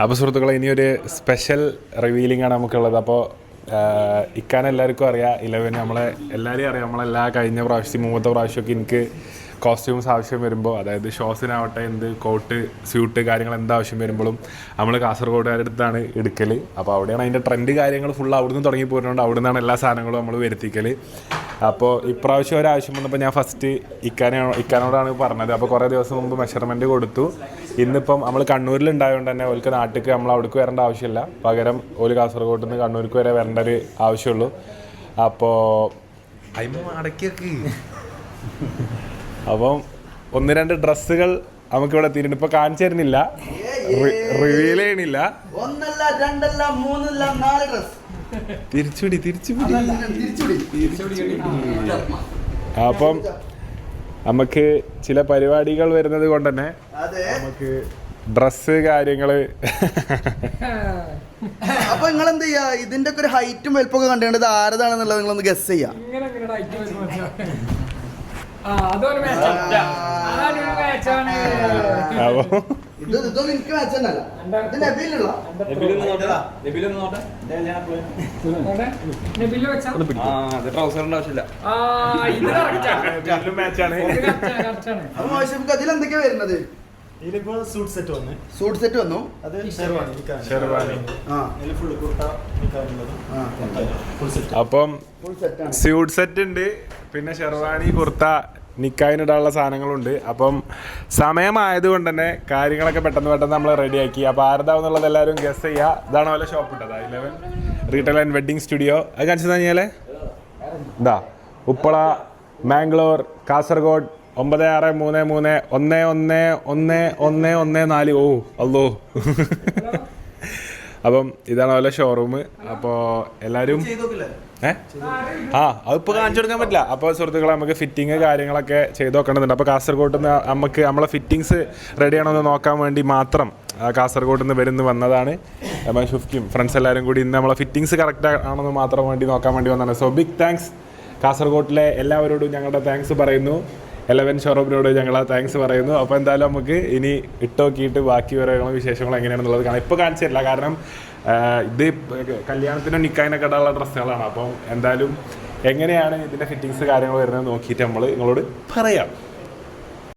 അപ്പോൾ സുഹൃത്തുക്കളെ, ഇനിയൊരു സ്പെഷ്യൽ റിവീലിംഗ് ആണ് നമുക്കുള്ളത്. അപ്പോൾ ഇക്കാൻ എല്ലാവർക്കും അറിയാം, 11 നമ്മളെ എല്ലാവരെയും അറിയാം. നമ്മളെല്ലാ കഴിഞ്ഞ പ്രാവശ്യം മുമ്പത്തെ പ്രാവശ്യമൊക്കെ എനിക്ക് കോസ്റ്റ്യൂംസ് ആവശ്യം വരുമ്പോൾ, അതായത് ഷോസിനാവട്ടെ എന്ത് കോട്ട് സ്യൂട്ട് കാര്യങ്ങൾ എന്താവശ്യം വരുമ്പോഴും നമ്മൾ കാസർഗോഡുകാരുടെ അടുത്താണ് എടുക്കൽ. അപ്പോൾ അവിടെയാണ് അതിൻ്റെ ട്രെൻഡ് കാര്യങ്ങൾ ഫുൾ അവിടുന്ന് തുടങ്ങി പോരുന്നുണ്ട്. അവിടെ നിന്നാണ് എല്ലാ സാധനങ്ങളും നമ്മൾ വരുത്തിക്കൽ. അപ്പോൾ ഇപ്രാവശ്യം ഒരാവശ്യം വന്നപ്പോൾ ഞാൻ ഫസ്റ്റ് ഇക്കാനോടാണ് പറഞ്ഞത്. അപ്പോൾ കുറേ ദിവസം മുമ്പ് മെഷർമെൻറ്റ് കൊടുത്തു. ഇന്നിപ്പം നമ്മൾ കണ്ണൂരിലുണ്ടായതുകൊണ്ട് തന്നെ ഓൽക്ക് നാട്ടിലേക്ക് നമ്മൾ അവിടേക്ക് വരേണ്ട ആവശ്യമില്ല. പകരം ഓല് കാസർഗോഡ് നിന്ന് കണ്ണൂർക്ക് വരെ വരേണ്ട ഒരു ആവശ്യമുള്ളൂ. അപ്പോൾ അടക്കിയൊക്കെ അപ്പം 1-2 ഡ്രസ്സുകൾ നമുക്കിവിടെ എത്തിയിട്ടുണ്ട്. ഇപ്പോൾ കാണിച്ചു തരുന്നില്ല, റിവീൽ ചെയ്യണില്ല. തിരിച്ചുപിടി. അപ്പം നമുക്ക് ചില പരിപാടികൾ വരുന്നത് കൊണ്ട് തന്നെ നമുക്ക് ഡ്രസ്സ് കാര്യങ്ങള്. അപ്പൊ നിങ്ങൾ എന്ത് ചെയ്യാ, ഇതിന്റെ ഒക്കെ ഒരു ഹൈറ്റും വലുപ്പമൊക്കെ കണ്ടുകൊണ്ട് ഇത് ആരതാണെന്നുള്ളത് നിങ്ങളൊന്ന് ഗസ് ചെയ്യാം. ഇതൊന്നും എനിക്ക് മാച്ച് തന്നെയല്ല. ഇത് നബീലുള്ള അതിലെന്തൊക്കെയാ വരുന്നത്? സൂട്ട് സെറ്റ് വന്നു. അപ്പം സ്യൂട്ട് സെറ്റ് ഉണ്ട്, പിന്നെ ഷെർവാണി കുർത്ത നിക്കായിനിടാനുള്ള സാധനങ്ങളുണ്ട്. അപ്പം സമയമായതുകൊണ്ട് തന്നെ കാര്യങ്ങളൊക്കെ പെട്ടെന്ന് നമ്മൾ റെഡിയാക്കി. അപ്പോൾ ആരതാവുന്നുള്ളത് എല്ലാവരും ഗസ് ചെയ്യുക. ഇതാണ് പോലെ ഷോപ്പ് ഇട്ടതാ 11 റീറ്റെയിൽ ആൻഡ് വെഡ്ഡിങ് സ്റ്റുഡിയോ. അത് കാണിച്ചു കഴിഞ്ഞാലേ ഇതാ ഉപ്പള, മാംഗ്ലൂർ, കാസർഗോഡ് 9633111114. ഓ അല്ലോ. അപ്പം ഇതാണ് പോലെ ഷോറൂം. അപ്പോൾ എല്ലാവരും അതിപ്പോൾ കാണിച്ചു കൊടുക്കാൻ പറ്റില്ല. അപ്പോൾ സുഹൃത്തുക്കളെ, നമുക്ക് ഫിറ്റിങ് കാര്യങ്ങളൊക്കെ ചെയ്ത് നോക്കേണ്ടതുണ്ട്. അപ്പോൾ കാസർഗോഡ് നിന്ന് നമുക്ക് നമ്മളെ ഫിറ്റിങ്സ് റെഡിയാണോ എന്ന് നോക്കാൻ വേണ്ടി മാത്രം കാസർഗോഡ് നിന്ന് വരുന്ന വന്നതാണ്. ഷുഫ്റ്റിയും ഫ്രണ്ട്സ് എല്ലാവരും കൂടി ഇന്ന് നമ്മളെ ഫിറ്റിങ്സ് കറക്റ്റ് ആണെന്ന് മാത്രം വേണ്ടി നോക്കാൻ വേണ്ടി വന്നതാണ്. സോ ബിഗ് താങ്ക്സ് കാസർഗോഡിലെ എല്ലാവരോടും ഞങ്ങളുടെ താങ്ക്സ് പറയുന്നു. 11 ഷോറൂമിനോട് ഞങ്ങൾ താങ്ക്സ് പറയുന്നു. അപ്പോൾ എന്തായാലും നമുക്ക് ഇനി ഇട്ടോക്കിയിട്ട് ബാക്കി വിവരങ്ങളും വിശേഷങ്ങളും എങ്ങനെയാണെന്നുള്ളത് കാണാം. ഇപ്പോൾ കാണിച്ചു തരില്ല, കാരണം ഇത് കല്യാണത്തിനും നിക്കായിനൊക്കെ ഇടാനുള്ള ഡ്രസ്സുകളാണ്. അപ്പം എന്തായാലും എങ്ങനെയാണ് ഇതിൻ്റെ ഫിറ്റിങ്സ് കാര്യങ്ങൾ വരുന്നത് നോക്കിയിട്ട് നമ്മൾ നിങ്ങളോട് പറയാം.